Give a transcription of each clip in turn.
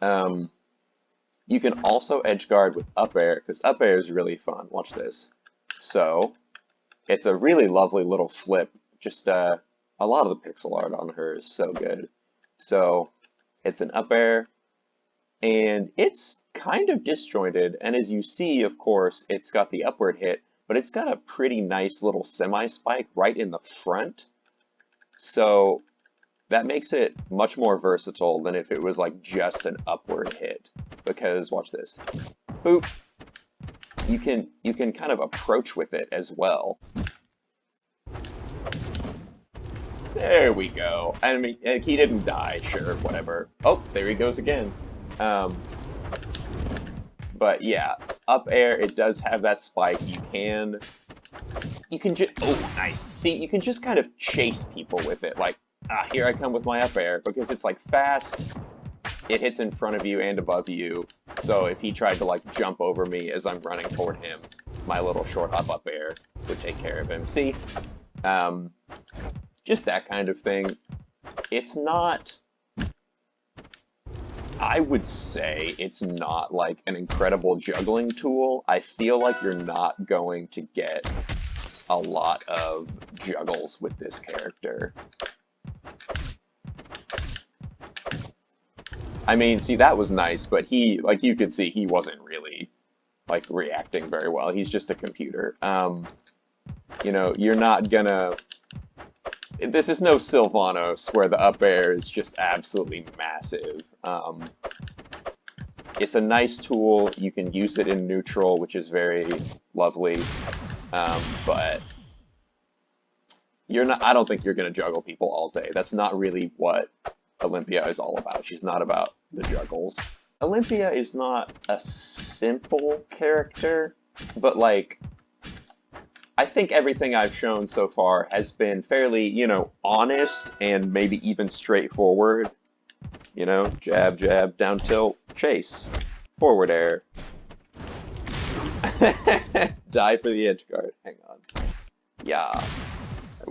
Um, you can also edge guard with up air, because up air is really fun. Watch this. So, it's a really lovely little flip. Just, a lot of the pixel art on her is so good. So, it's an up air, and it's kind of disjointed, and as you see, of course, it's got the upward hit, but it's got a pretty nice little semi-spike right in the front, so that makes it much more versatile than if it was like just an upward hit, because watch this. Boop. You can kind of approach with it as well. There we go. I mean, he didn't die, sure, whatever. Oh, there he goes again. Um, But yeah, up air, it does have that spike. You can just, oh, nice. See, you can just kind of chase people with it. Like, here I come with my up air, because it's like fast, it hits in front of you and above you. So if he tried to like jump over me as I'm running toward him, my little short up air would take care of him. See, um, just that kind of thing. It's not, I would say it's not like an incredible juggling tool. I feel like you're not going to get a lot of juggles with this character. I mean, see, that was nice, but he, like you could see, he wasn't really like reacting very well. He's just a computer. You know, you're not gonna, this is no Sylvanos where the up air is just absolutely massive. It's a nice tool. You can use it in neutral, which is very lovely. But you're not, I don't think you're going to juggle people all day. That's not really what Olympia is all about. She's not about the juggles. Olympia is not a simple character, but like, I think everything I've shown so far has been fairly, you know, honest and maybe even straightforward. You know, jab, jab, down tilt, chase, forward air. Die for the edge guard. Hang on. Yeah.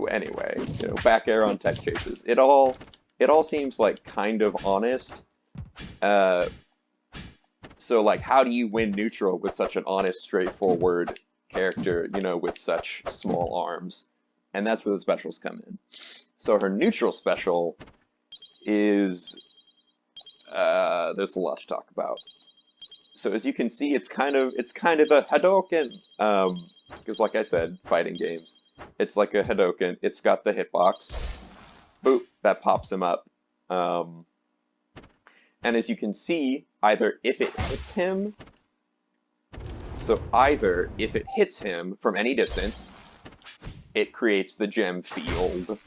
Anyway, you know, back air on tech chases. It all seems like kind of honest. So like, how do you win neutral with such an honest, straightforward character, you know, with such small arms? And that's where the specials come in. So her neutral special is, there's a lot to talk about. So as you can see, it's kind of a Hadouken, because like I said, fighting games, it's like a Hadouken. It's got the hitbox, boop, that pops him up. And as you can see, either if it hits him, from any distance, it creates the gem field,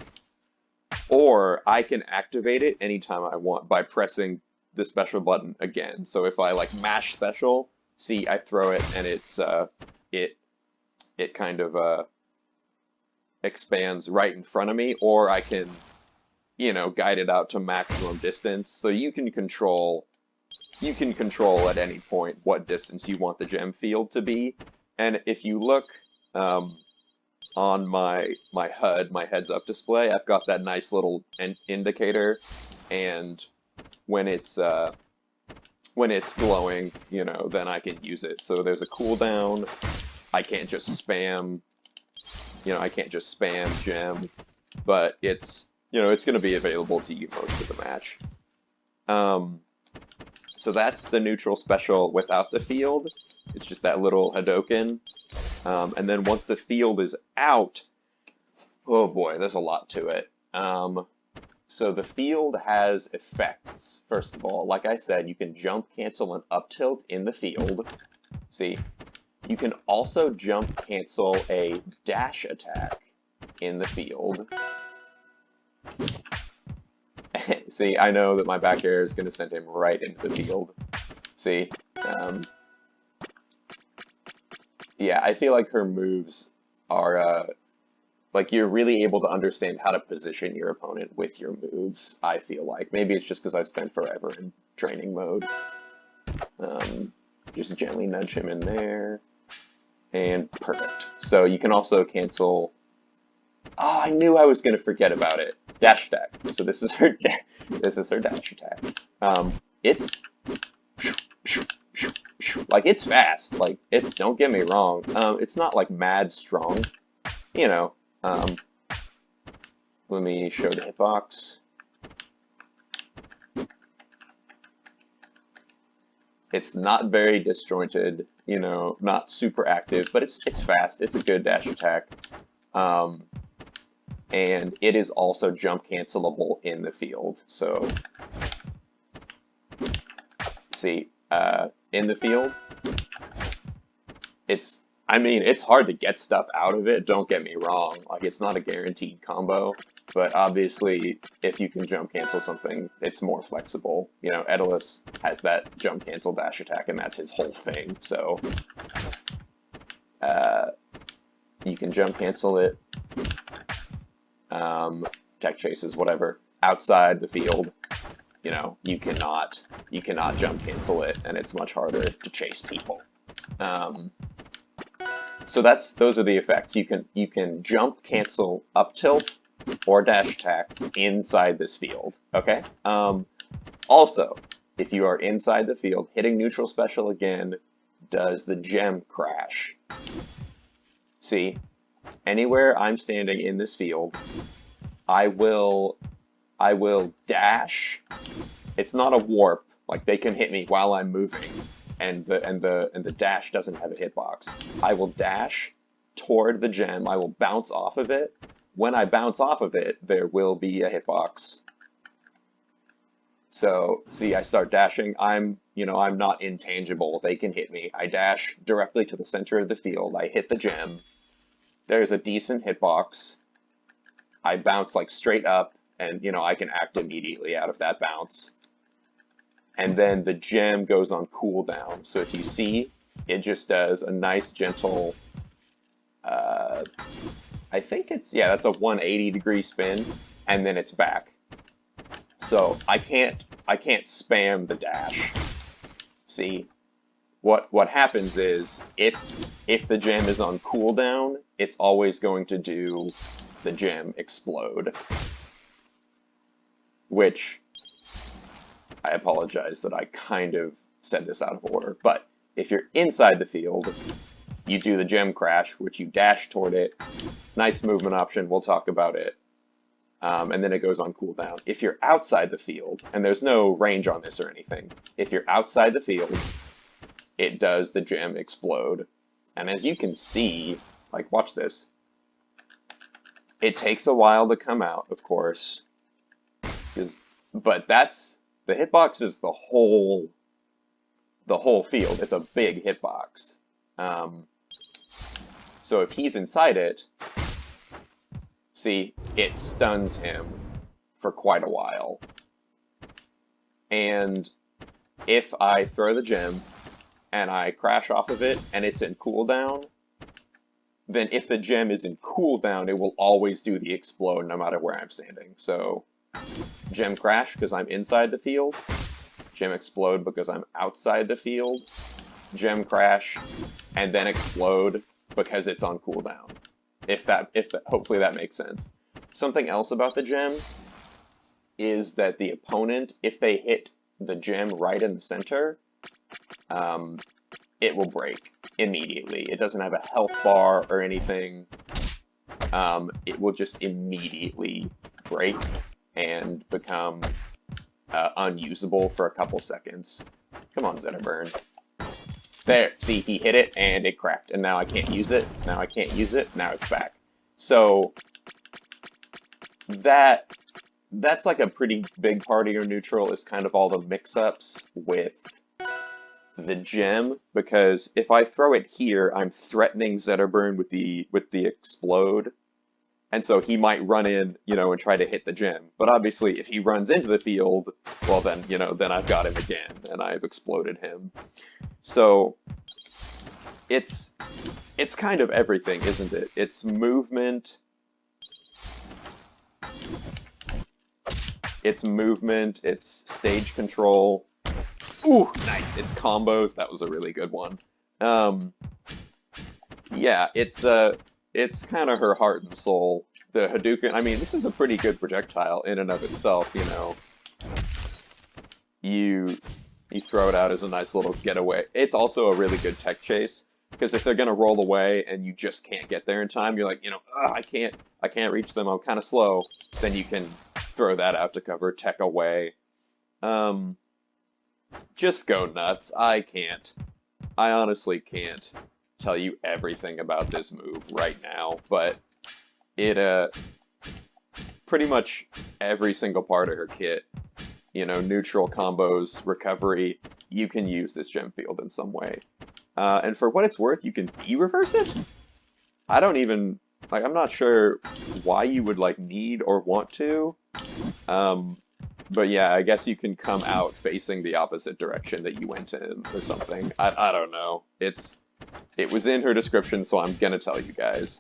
or I can activate it anytime I want by pressing the special button again. So if I like mash special, see, I throw it and it's it kind of expands right in front of me, or I can, you know, guide it out to maximum distance. So you can control at any point what distance you want the gem field to be. And if you look on my HUD, my heads up display, I've got that nice little indicator, and when it's glowing, you know, then I can use it. So there's a cooldown. I can't just spam, you know, I can't just spam gem, but it's, you know, it's going to be available to you most of the match. So that's the neutral special without the field. It's just that little Hadouken. And then once the field is out, oh boy, there's a lot to it. So the field has effects, first of all. Like I said, you can jump, cancel, and up tilt in the field. See? You can also jump, cancel a dash attack in the field. See, I know that my back air is going to send him right into the field. See? Yeah, I feel like her moves are, like, you're really able to understand how to position your opponent with your moves, I feel like. Maybe it's just because I've spent forever in training mode. Just gently nudge him in there. And perfect. So you can also cancel... Oh, I knew I was going to forget about it. Dash attack. So this is her dash attack. Like, it's fast. Like, it's, don't get me wrong. It's not, like, mad strong. You know, let me show the hitbox. It's not very disjointed, you know, not super active, but it's fast. It's a good dash attack. And it is also jump cancelable in the field. So, see, in the field, I mean, it's hard to get stuff out of it, don't get me wrong. Like, it's not a guaranteed combo, but obviously, if you can jump cancel something, it's more flexible. You know, Edalus has that jump cancel dash attack, and that's his whole thing, so you can jump cancel it, tech chases, whatever, outside the field. You know, you cannot jump cancel it, and it's much harder to chase people. So those are the effects. You can jump, cancel, up tilt, or dash attack inside this field. Okay. Also, if you are inside the field, hitting neutral special again does the gem crash. See, anywhere I'm standing in this field, I will dash. It's not a warp. Like, they can hit me while I'm moving. And the dash doesn't have a hitbox. I will dash toward the gem. I will bounce off of it. When I bounce off of it, there will be a hitbox. So, see, I start dashing. I'm not intangible. They can hit me. I dash directly to the center of the field. I hit the gem. There's a decent hitbox. I bounce like straight up, and I can act immediately out of that bounce. And then the gem goes on cooldown. So if you see, it just does a nice gentle, I think that's a 180-degree spin, and then it's back. So I can't spam the dash. See, what happens is, if the gem is on cooldown, it's always going to do the gem explode. Which, I apologize that I kind of said this out of order, but if you're inside the field, you do the gem crash, which you dash toward it. Nice movement option, we'll talk about it. And then it goes on cooldown. If you're outside the field, and there's no range on this or anything, if you're outside the field, it does the gem explode. And as you can see, like, watch this. It takes a while to come out, of course, but the hitbox is the whole field. It's a big hitbox. So if he's inside it, see, it stuns him for quite a while. And if I throw the gem and I crash off of it and it's in cooldown, then if the gem is in cooldown, it will always do the explode no matter where I'm standing. So gem crash because I'm inside the field, gem explode because I'm outside the field, gem crash, and then explode because it's on cooldown. Hopefully that makes sense. Something else about the gem is that the opponent, if they hit the gem right in the center, it will break immediately. It doesn't have a health bar or anything. It will just immediately break and become unusable for a couple seconds. Come on, Zetterburn. There, see, he hit it and it cracked, and now I can't use it. Now I can't use it. Now it's back. So that's like a pretty big part of your neutral, is kind of all the mix-ups with the gem, because if I throw it here, I'm threatening Zetterburn with the explode. And so he might run in, and try to hit the gem. But obviously, if he runs into the field, well then, then I've got him again, and I've exploded him. So, it's kind of everything, isn't it? It's movement. It's stage control. Ooh, nice. It's combos. That was a really good one. Yeah, it's kind of her heart and soul. The Hadouken, I mean, this is a pretty good projectile in and of itself, You throw it out as a nice little getaway. It's also a really good tech chase, because if they're gonna roll away and you just can't get there in time, you're like, "Ugh, I can't reach them. I'm kind of slow." Then you can throw that out to cover tech away. Um, just go nuts. I honestly can't tell you everything about this move right now, but it pretty much every single part of her kit, neutral combos, recovery, you can use this gem field in some way. And for what it's worth, you can reverse it. I don't even, I'm not sure why you would, need or want to. But yeah, I guess you can come out facing the opposite direction that you went in or something. I don't know. It was in her description, so I'm gonna tell you guys.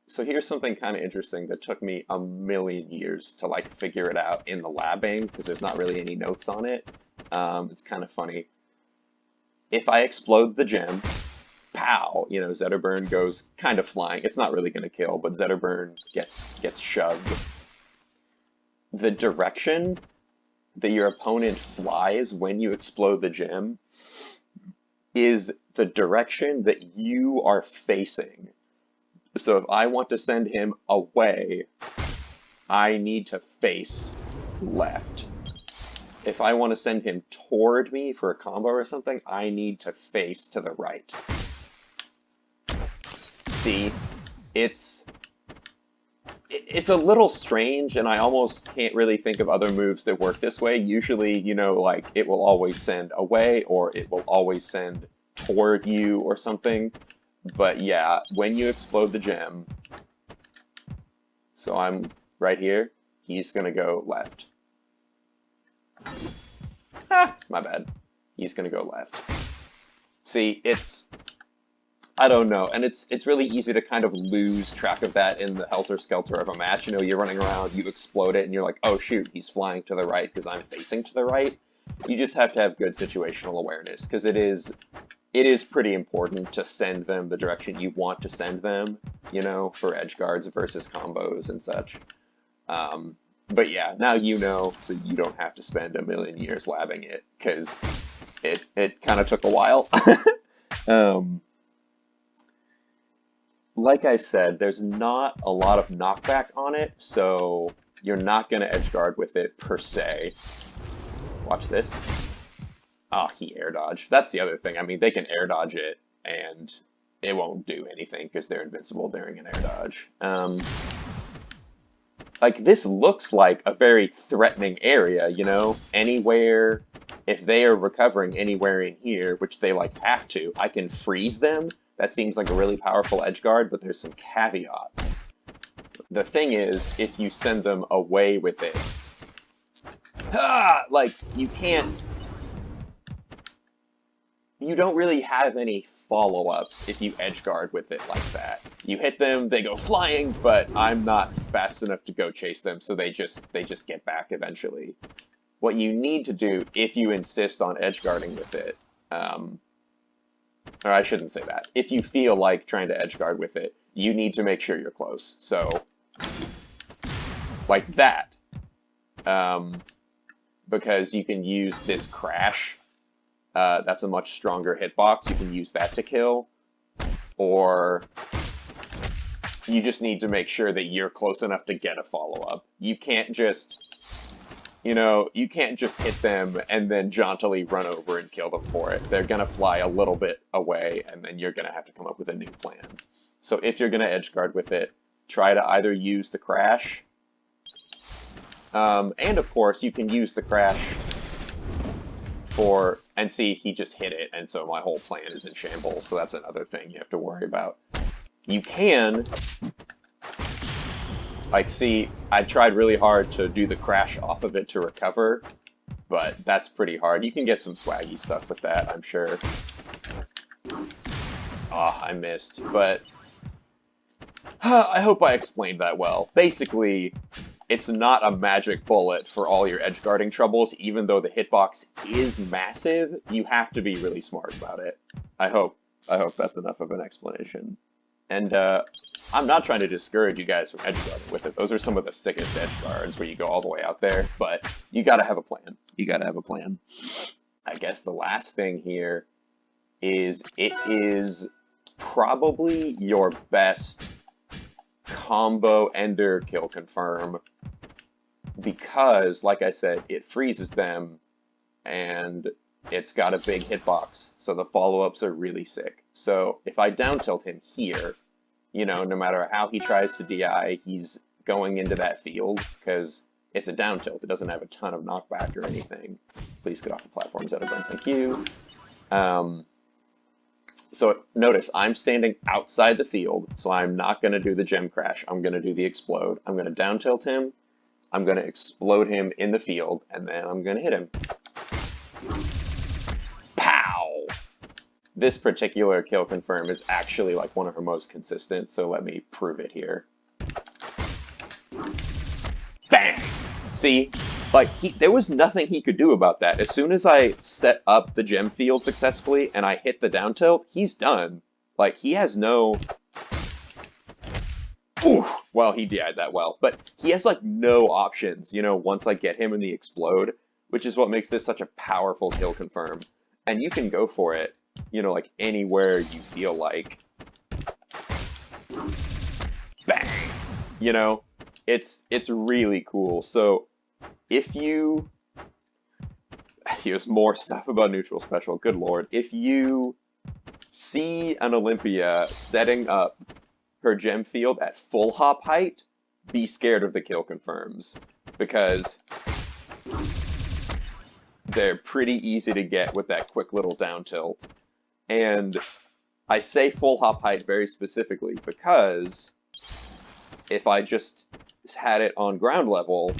So here's something kind of interesting that took me a million years to figure it out in the labbing, because there's not really any notes on it. It's kind of funny. If I explode the gem, pow, Zetterburn goes kind of flying. It's not really going to kill, but Zetterburn gets shoved. The direction that your opponent flies when you explode the gem is the direction that you are facing. So if I want to send him away, I need to face left. If I want to send him toward me for a combo or something, I need to face to the right. See, it's a little strange, and I almost can't really think of other moves that work this way. Usually, it will always send away, or it will always send toward you or something. But yeah, when you explode the gem, so I'm right here, he's gonna go left. My bad. He's gonna go left. See, I don't know, and it's really easy to kind of lose track of that in the helter-skelter of a match. You're running around, you explode it, and you're like, oh shoot, he's flying to the right because I'm facing to the right. You just have to have good situational awareness, because it is pretty important to send them the direction you want to send them, for edge guards versus combos and such. But yeah, now so you don't have to spend a million years labbing it, because it kind of took a while. Like I said, there's not a lot of knockback on it, so you're not going to edgeguard with it per se. Watch this. Oh, he air dodged. That's the other thing. I mean, they can air dodge it, and it won't do anything because they're invincible during an air dodge. This looks like a very threatening area, Anywhere, if they are recovering anywhere in here, which they, have to, I can freeze them. That seems like a really powerful edgeguard, but there's some caveats. The thing is, if you send them away with it, you can't... You don't really have any follow-ups if you edgeguard with it like that. You hit them, they go flying, but I'm not fast enough to go chase them, so they just get back eventually. What you need to do, if you insist on edgeguarding with it, or I shouldn't say that. If you feel like trying to edgeguard with it, you need to make sure you're close. So, like that. Because you can use this crash. That's a much stronger hitbox. You can use that to kill. Or you just need to make sure that you're close enough to get a follow-up. You can't just... you can't just hit them and then jauntily run over and kill them for it. They're going to fly a little bit away, and then you're going to have to come up with a new plan. So if you're going to edgeguard with it, try to either use the crash, and of course, you can use the crash and see, he just hit it, and so my whole plan is in shambles, so that's another thing you have to worry about. You can... see, I tried really hard to do the crash off of it to recover, but that's pretty hard. You can get some swaggy stuff with that, I'm sure. Oh, I missed, but... I hope I explained that well. Basically, it's not a magic bullet for all your edgeguarding troubles, even though the hitbox is massive. You have to be really smart about it. I hope that's enough of an explanation. And I'm not trying to discourage you guys from edgeguarding with it. Those are some of the sickest edgeguards where you go all the way out there, but you gotta have a plan. You gotta have a plan. I guess the last thing here is it is probably your best combo ender kill confirm because, like I said, it freezes them and it's got a big hitbox, so the follow-ups are really sick. So if I down tilt him here, you know, no matter how he tries to DI, he's going into that field because it's a down tilt. It doesn't have a ton of knockback or anything. Please get off the platforms, Edinburgh. Thank you. So notice I'm standing outside the field, so I'm not going to do the gem crash. I'm going to do the explode. I'm going to down tilt him. I'm going to explode him in the field, and then I'm going to hit him. Pow! This particular kill confirm is actually like one of her most consistent, so let me prove it here. Bang! See? Like, there was nothing he could do about that. As soon as I set up the gem field successfully and I hit the down tilt, he's done. Like, he has no... Ooh, well, he DI'd that well. But he has, like, no options, you know, once I get him in the explode, which is what makes this such a powerful kill confirm. And you can go for it, you know, like, anywhere you feel like. Bang! You know? It's really cool. So... if you, here's more stuff about neutral special, good lord. If you see an Olympia setting up her gem field at full hop height, be scared of the kill confirms, because they're pretty easy to get with that quick little down tilt. And I say full hop height very specifically because if I just had it on ground level,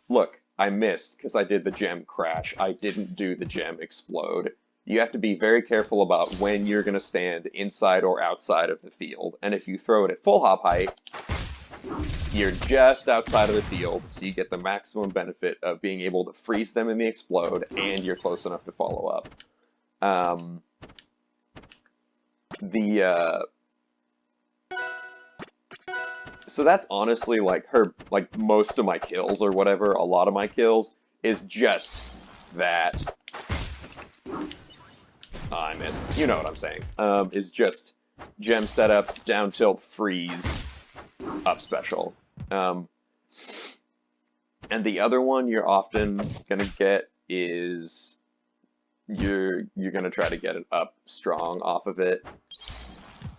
look, I missed because I did the gem crash. I didn't do the gem explode. You have to be very careful about when you're going to stand inside or outside of the field. And if you throw it at full hop height, you're just outside of the field, so you get the maximum benefit of being able to freeze them in the explode, and you're close enough to follow up. So that's honestly like like most of my kills or whatever, a lot of my kills is just that. Oh, I missed. You know what I'm saying. Is just gem setup, down tilt, freeze, up special. And the other one you're often gonna get is you're gonna try to get it up strong off of it.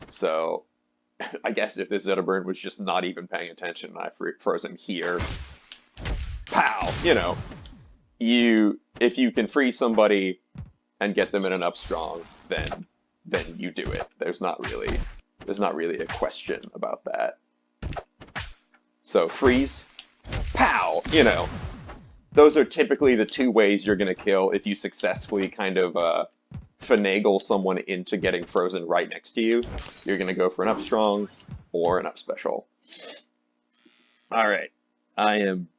So I guess if this Zetterburn was just not even paying attention and I froze him here, pow, you know, if you can freeze somebody and get them in an up strong, then you do it. There's not really a question about that. So freeze, pow, you know, those are typically the two ways you're gonna kill if you successfully kind of finagle someone into getting frozen right next to you. You're gonna go for an up strong or an up special. All right, I'm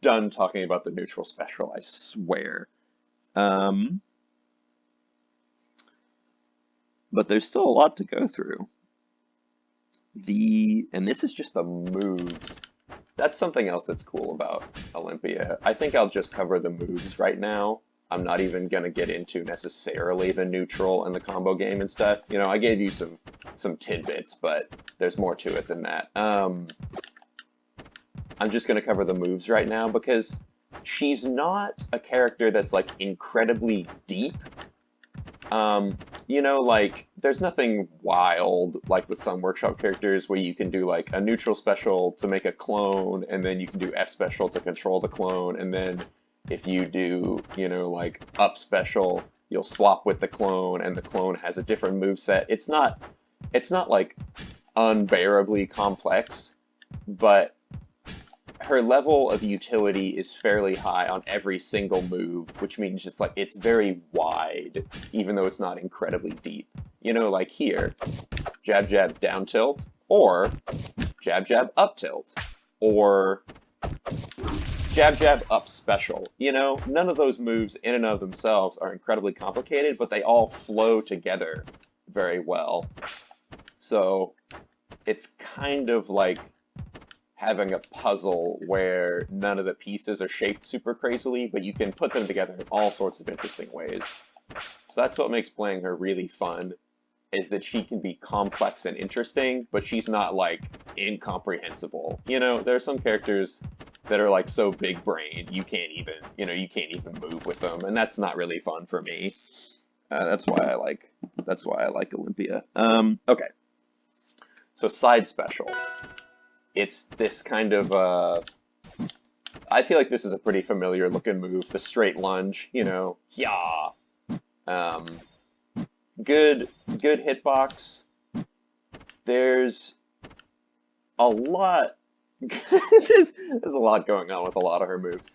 done talking about the neutral special, I swear. But there's still a lot to go through. And this is just the moves. That's something else that's cool about Olympia. I think I'll just cover the moves right now. I'm not even going to get into necessarily the neutral and the combo game and stuff. You know, I gave you some tidbits, but there's more to it than that. I'm just going to cover the moves right now because she's not a character that's, like, incredibly deep. You know, like, there's nothing wild, like with some workshop characters where you can do, like, a neutral special to make a clone, and then you can do F special to control the clone, and then if you do, you know, like, up special, you'll swap with the clone, and the clone has a different moveset. It's not, like, unbearably complex, but her level of utility is fairly high on every single move, which means it's very wide, even though it's not incredibly deep. You know, like here, jab, jab, down tilt, or jab, jab, up tilt, or jab, jab, up special. You know, none of those moves in and of themselves are incredibly complicated, but they all flow together very well. So it's kind of like having a puzzle where none of the pieces are shaped super crazily, but you can put them together in all sorts of interesting ways. So that's what makes playing her really fun, is that she can be complex and interesting, but she's not like incomprehensible. You know, there are some characters that are like so big brained you can't even, you can't even move with them, and that's not really fun for me. That's why I like Olympia. Okay. So side special. It's this kind of I feel like this is a pretty familiar looking move, the straight lunge, yeah. Um, good hitbox. There's a lot there's a lot going on with a lot of her moves.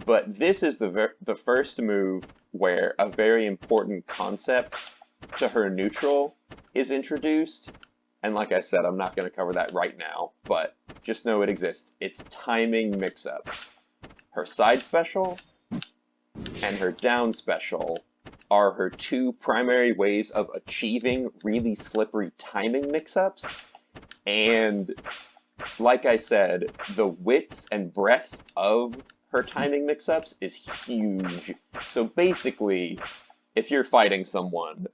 But this is the first move where a very important concept to her neutral is introduced. And like I said, I'm not going to cover that right now, but just know it exists. It's timing mix-ups. Her side special and her down special are her two primary ways of achieving really slippery timing mix-ups. And like I said, the width and breadth of her timing mix-ups is huge. So basically, if you're fighting someone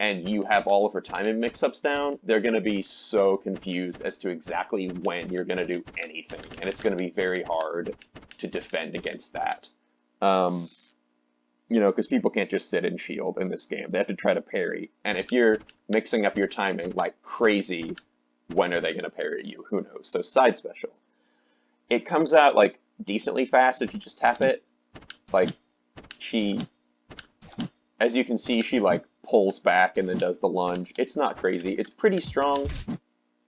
and you have all of her timing mix-ups down, they're going to be so confused as to exactly when you're going to do anything, and it's going to be very hard to defend against that. Because people can't just sit and shield in this game. They have to try to parry, and if you're mixing up your timing like crazy, when are they going to parry you? Who knows? So side special. It comes out like decently fast if you just tap it. Like, as you can see, she like pulls back and then does the lunge. It's not crazy. It's pretty strong,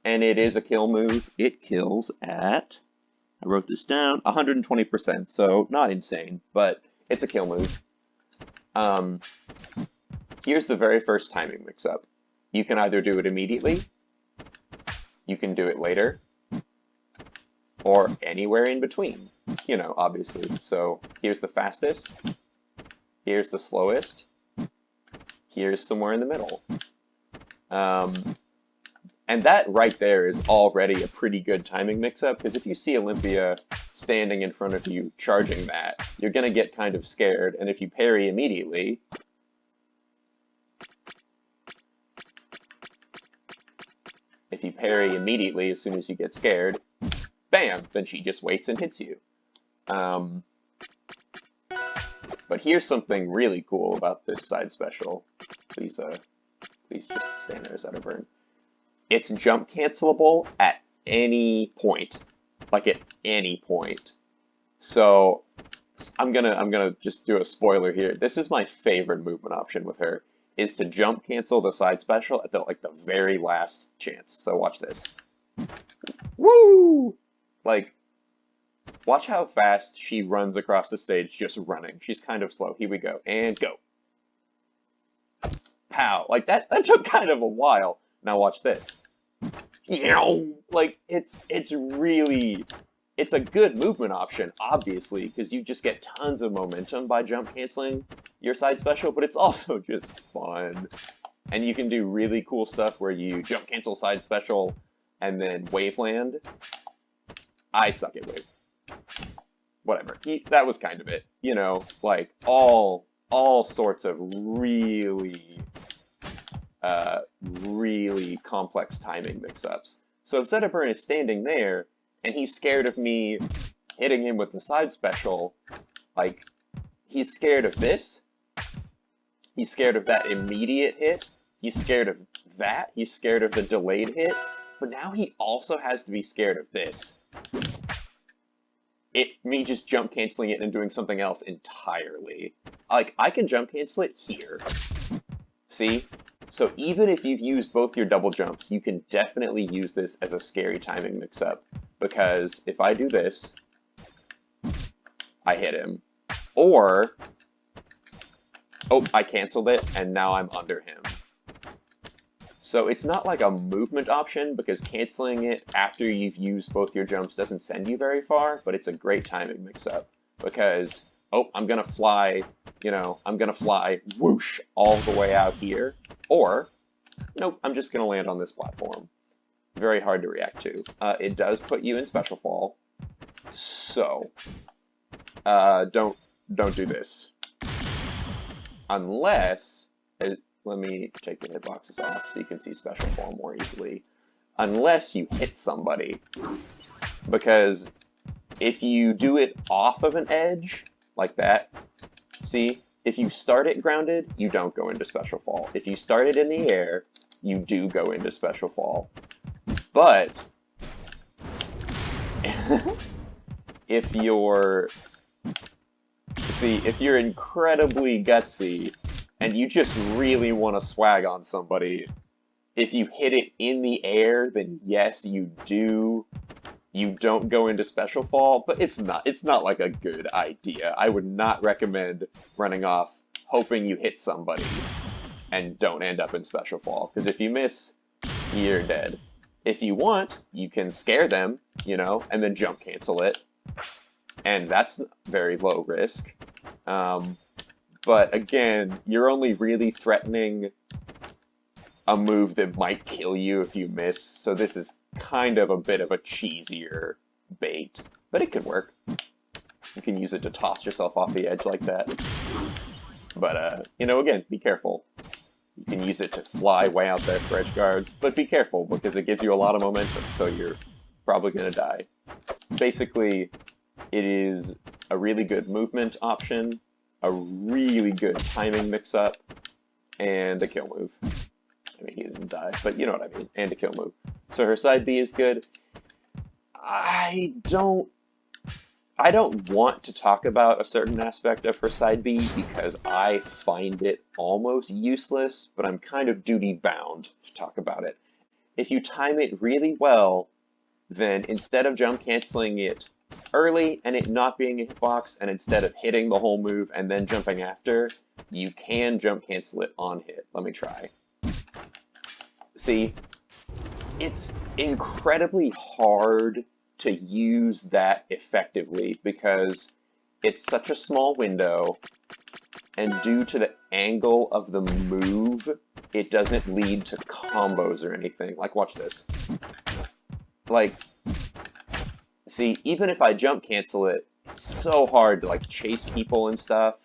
and it is a kill move. It kills at, I wrote this down, 120%, so not insane, but it's a kill move. Here's the very first timing mix-up. You can either do it immediately, you can do it later, or anywhere in between, obviously. So here's the fastest, here's the slowest, here's somewhere in the middle. And that right there is already a pretty good timing mix-up, because if you see Olympia standing in front of you charging that, you're going to get kind of scared, and if you parry immediately, as soon as you get scared, bam, then she just waits and hits you. But here's something really cool about this side special. Please just stand there, Zetterburn. It's jump cancelable at any point, like at any point. So I'm gonna just do a spoiler here. This is my favorite movement option with her, is to jump cancel the side special at the very last chance. So watch this. Woo! Like, watch how fast she runs across the stage just running. She's kind of slow. Here we go. And go. Pow. Like, that took kind of a while. Now watch this. Like, it's a good movement option, obviously, because you just get tons of momentum by jump canceling your side special, but it's also just fun. And you can do really cool stuff where you jump cancel side special and then wave land. I suck at wave. Whatever. That was kind of it. Like all sorts of really complex timing mix-ups. So if Zetterburn is standing there and he's scared of me hitting him with the side special, like, he's scared of this, he's scared of that immediate hit, he's scared of that, he's scared of the delayed hit, but now he also has to be scared of this. Me just jump canceling it and doing something else entirely. Like, I can jump cancel it here. See? So even if you've used both your double jumps, you can definitely use this as a scary timing mix-up. Because if I do this, I hit him. Or, oh, I canceled it, and now I'm under him. So it's not like a movement option, because canceling it after you've used both your jumps doesn't send you very far, but it's a great timing mix-up. Because, oh, I'm gonna fly, whoosh, all the way out here. Or, nope, I'm just gonna land on this platform. very hard to react to. It does put you in special fall, so don't do this unless. Let me take the hitboxes off so you can see special fall more easily. Unless you hit somebody, because if you do it off of an edge like that, see, if you start it grounded, you don't go into special fall. If you start it in the air, you do go into special fall. But if you're incredibly gutsy and you just really want to swag on somebody, if you hit it in the air, then yes, you do. You don't go into special fall, but it's not like a good idea. I would not recommend running off hoping you hit somebody and don't end up in special fall, because if you miss, you're dead. If you want, you can scare them, you know, and then jump cancel it, and that's very low risk. But again, you're only really threatening a move that might kill you if you miss, so this is kind of a bit of a cheesier bait, but it could work. You can use it to toss yourself off the edge like that. But, you know, again, be careful. You can use it to fly way out there for edge guards, but be careful because it gives you a lot of momentum, so you're probably going to die. Basically, it is a really good movement option, a really good timing mix-up, and a kill move. I mean, he didn't die, but you know what I mean, and a kill move. So her side B is good. I don't want to talk about a certain aspect of her side B because I find it almost useless, but I'm kind of duty-bound to talk about it. If you time it really well, then instead of jump canceling it early and it not being a hitbox, and instead of hitting the whole move and then jumping after, you can jump cancel it on hit. Let me try. See, it's incredibly hard to use that effectively because it's such a small window, and due to the angle of the move, it doesn't lead to combos or anything. Like, watch this. Like, see, even if I jump cancel it, it's so hard to, like, chase people and stuff.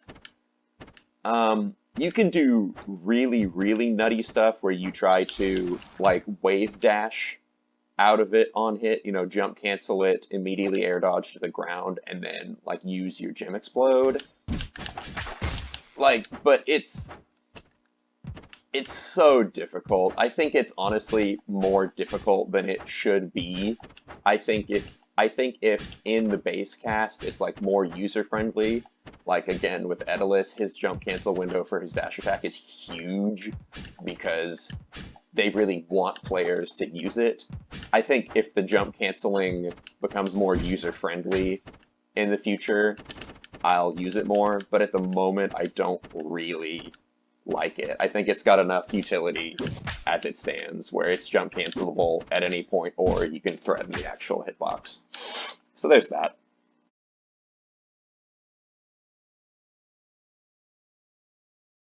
You can do really, really nutty stuff where you try to, like, wave dash out of it on hit, you know, jump cancel it, immediately air dodge to the ground, and then, like, use your gem explode. Like, but it's so difficult. I think it's honestly more difficult than it should be. I think if in the base cast it's like more user-friendly, like again with Daedalus, his jump cancel window for his dash attack is huge because they really want players to use it. I think if the jump canceling becomes more user-friendly in the future, I'll use it more, but at the moment I don't really like it. I think it's got enough utility as it stands, where it's jump cancelable at any point, or you can threaten the actual hitbox. So there's that.